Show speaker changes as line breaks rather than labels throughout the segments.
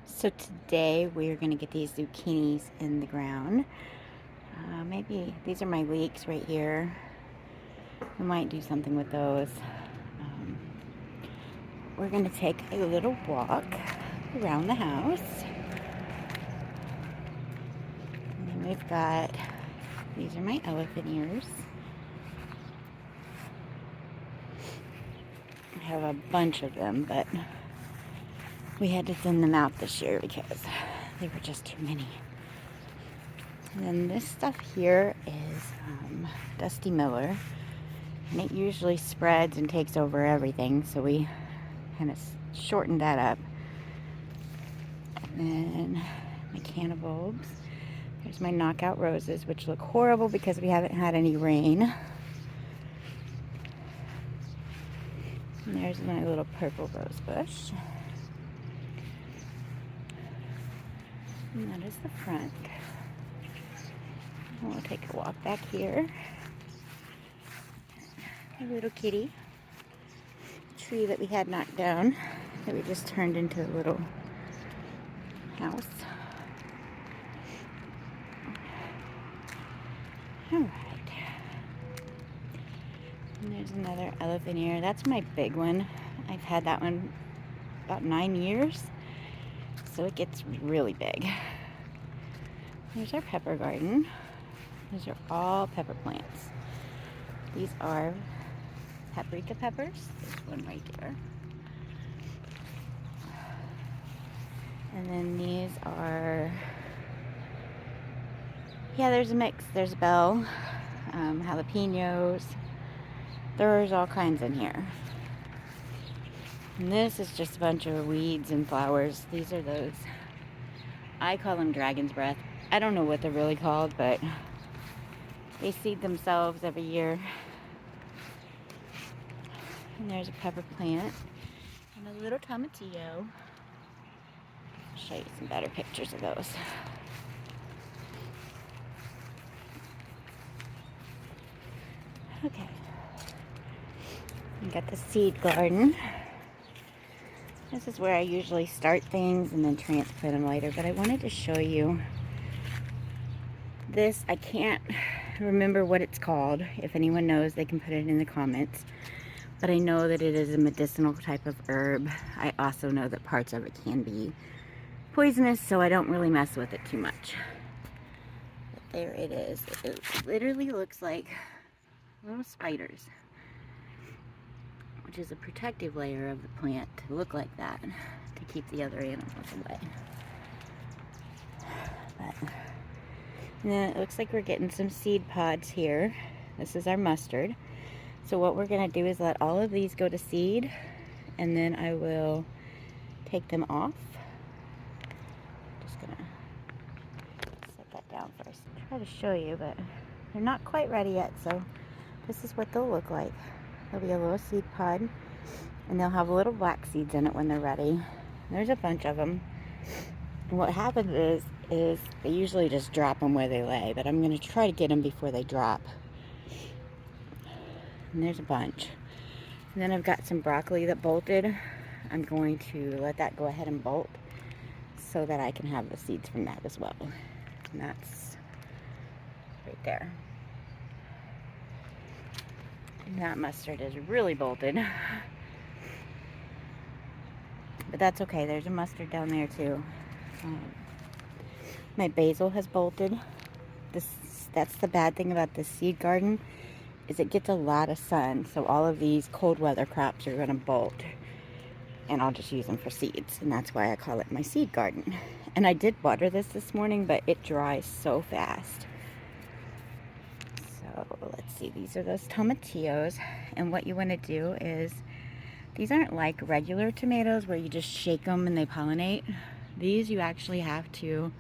So today we are going to get these zucchinis in the ground. Maybe these are my leeks right here. We might do something with those. Um, we're going to take a little walk around the house. And then we've got, these are my elephant ears. I have a bunch of them, but we had to thin them out this year because they were just too many. And then this stuff here is Dusty Miller. And it usually spreads and takes over everything, so we kind of shortened that up. And then my canna bulbs. There's my knockout roses, which look horrible because we haven't had any rain. And there's my little purple rose bush. And that is the front. And we'll take a walk back here. A little kitty. Tree that we had knocked down that we just turned into a little house. Alright. And there's another elephant ear. That's my big one. I've had that one about 9 years. So it gets really big. There's our pepper garden. These are all pepper plants. These are paprika peppers. There's one right there. And then these are, yeah, there's a mix. There's bell, jalapenos. There's all kinds in here. And this is just a bunch of weeds and flowers. These are those, I call them dragon's breath. I don't know what they're really called, but they seed themselves every year. And there's a pepper plant and a little tomatillo. I'll show you some better pictures of those. Okay. We got the seed garden. This is where I usually start things and then transplant them later, but I wanted to show you this. I can't remember what it's called. If anyone knows, they can put it in the comments. But I know that it is a medicinal type of herb. I also know that parts of it can be poisonous, so I don't really mess with it too much. But there it is. It literally looks like little spiders, which is a protective layer of the plant to look like that to keep the other animals away. But then it looks like we're getting some seed pods here. This is our mustard. So what we're going to do is let all of these go to seed, and then I will take them off. Just going to set that down first. Try to show you, but they're not quite ready yet, so this is what they'll look like. There'll be a little seed pod, and they'll have little black seeds in it when they're ready. There's a bunch of them. And what happens is they usually just drop them where they lay, but I'm going to try to get them before they drop. And there's a bunch. And then I've got some broccoli that bolted. I'm going to let that go ahead and bolt so that I can have the seeds from that as well. And that's right there. And that mustard is really bolted. But that's okay. There's a mustard down there too. My basil has bolted. That's the bad thing about this seed garden, is it gets a lot of sun, so all of these cold weather crops are going to bolt, and I'll just use them for seeds, and that's why I call it my seed garden. And I did water this morning, but it dries so fast. So let's see, these are those tomatillos, and what you want to do is, these aren't like regular tomatoes where you just shake them and they pollinate. These you actually have to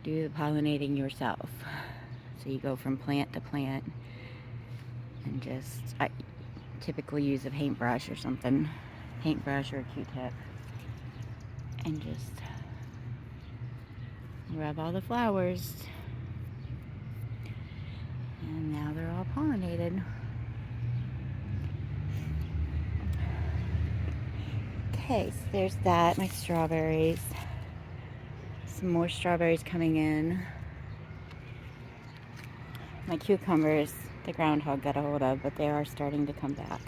do the pollinating yourself. So you go from plant to plant and I typically use a paintbrush or something, paintbrush or a Q-tip, and just rub all the flowers. And now they're all pollinated. Okay, so there's that, my strawberries. Some more strawberries coming in. My cucumbers, the groundhog got a hold of, but they are starting to come back.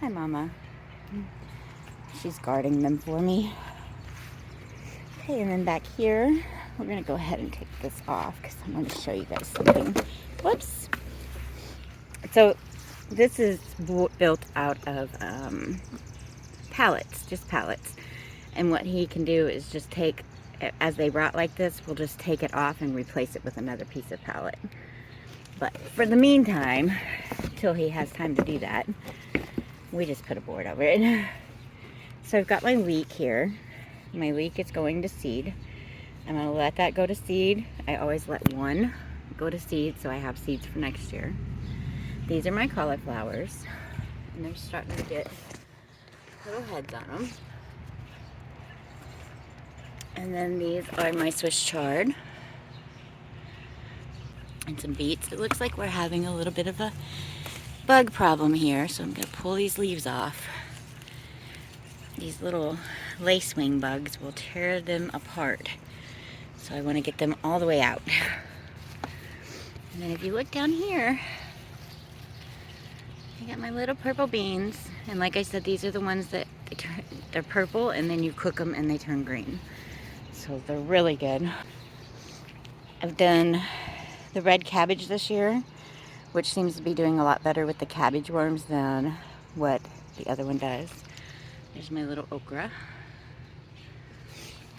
Hi, Mama. She's guarding them for me. Okay, and then back here, we're gonna go ahead and take this off because I want to show you guys something. Whoops. So this is built out of pallets, just pallets. And what he can do is just take, as they rot like this, we'll just take it off and replace it with another piece of pallet. But for the meantime, till he has time to do that, we just put a board over it. So I've got my leek here. My leek is going to seed. I'm going to let that go to seed. I always let one go to seed so I have seeds for next year. These are my cauliflowers, and they're starting to get little heads on them. And then these are my Swiss chard and some beets. It looks like we're having a little bit of a bug problem here, so I'm going to pull these leaves off. These little lacewing bugs will tear them apart, so I want to get them all the way out. And then if you look down here, I got my little purple beans, and like I said, these are the ones that they're purple, and then you cook them and they turn green. So they're really good. I've done the red cabbage this year, which seems to be doing a lot better with the cabbage worms than what the other one does. There's my little okra.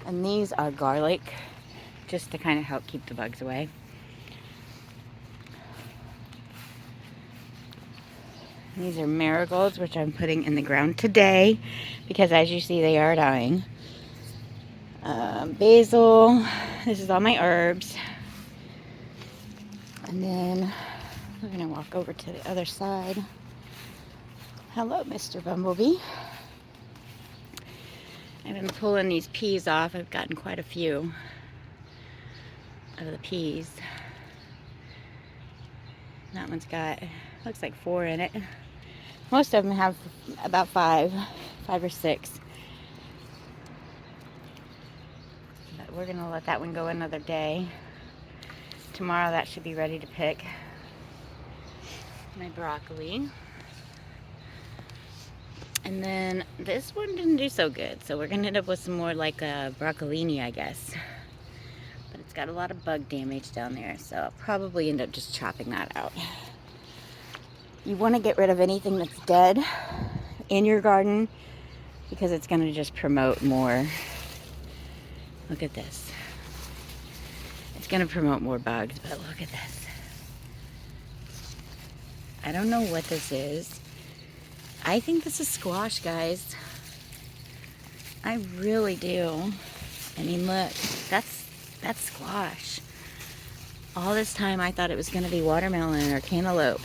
And these are garlic, just to kind of help keep the bugs away. These are marigolds, which I'm putting in the ground today, because as you see, they are dying. Basil, this is all my herbs. And then we're gonna walk over to the other side. Hello, Mr. Bumblebee. I've been pulling these peas off. I've gotten quite a few of the peas. That one's got, looks like 4 in it. Most of them have about 5 or 6. But we're gonna let that one go another day. Tomorrow that should be ready to pick. My broccoli. And then this one didn't do so good, so we're gonna end up with some more like a broccolini, I guess. But it's got a lot of bug damage down there, so I'll probably end up just chopping that out. You want to get rid of anything that's dead in your garden because it's going to just promote more. Look at this. It's going to promote more bugs, but look at this. I don't know what this is. I think this is squash, guys. I really do. I mean, look, that's squash. All this time I thought it was going to be watermelon or cantaloupe,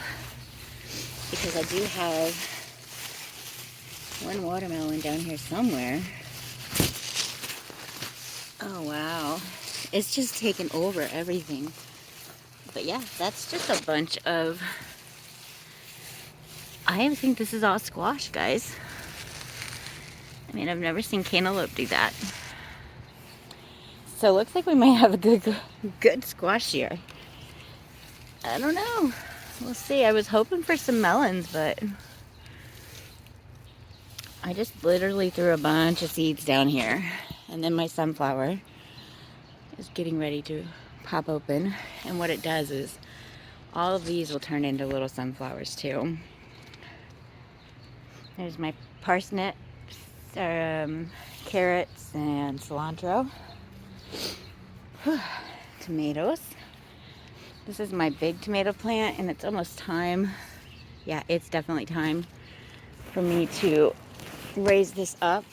because I do have one watermelon down here somewhere. Oh wow, it's just taken over everything. But yeah, that's just a bunch of, I think this is all squash, guys. I mean, I've never seen cantaloupe do that. So it looks like we might have a good squash year. I don't know. We'll see. I was hoping for some melons, but I just literally threw a bunch of seeds down here. And then my sunflower is getting ready to pop open. And what it does is all of these will turn into little sunflowers too. There's my parsnips, carrots, and cilantro. Tomatoes. This is my big tomato plant, and it's almost time. Yeah, it's definitely time for me to raise this up.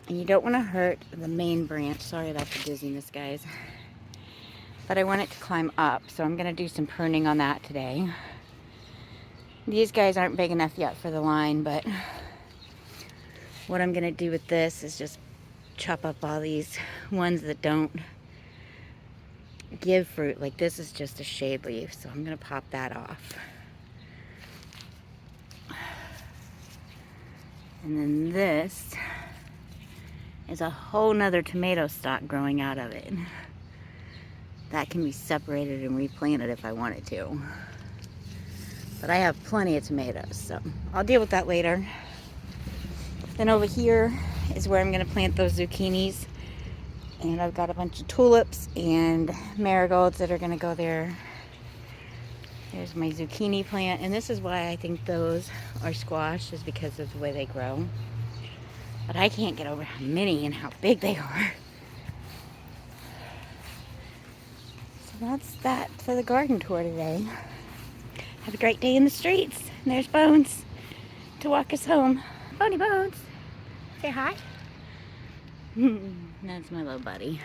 And you don't want to hurt the main branch. Sorry about the dizziness, guys. But I want it to climb up, so I'm going to do some pruning on that today. These guys aren't big enough yet for the line, but what I'm going to do with this is just chop up all these ones that don't give fruit. Like this is just a shade leaf, so I'm going to pop that off. And then this is a whole nother tomato stock growing out of it. That can be separated and replanted if I wanted to. But I have plenty of tomatoes, so I'll deal with that later. Then over here is where I'm gonna plant those zucchinis. And I've got a bunch of tulips and marigolds that are gonna go there. There's my zucchini plant, and this is why I think those are squash, is because of the way they grow. But I can't get over how many and how big they are. So that's that for the garden tour today. Have a great day in the streets. And there's Bones to walk us home. Boney Bones, say hi. That's my little buddy.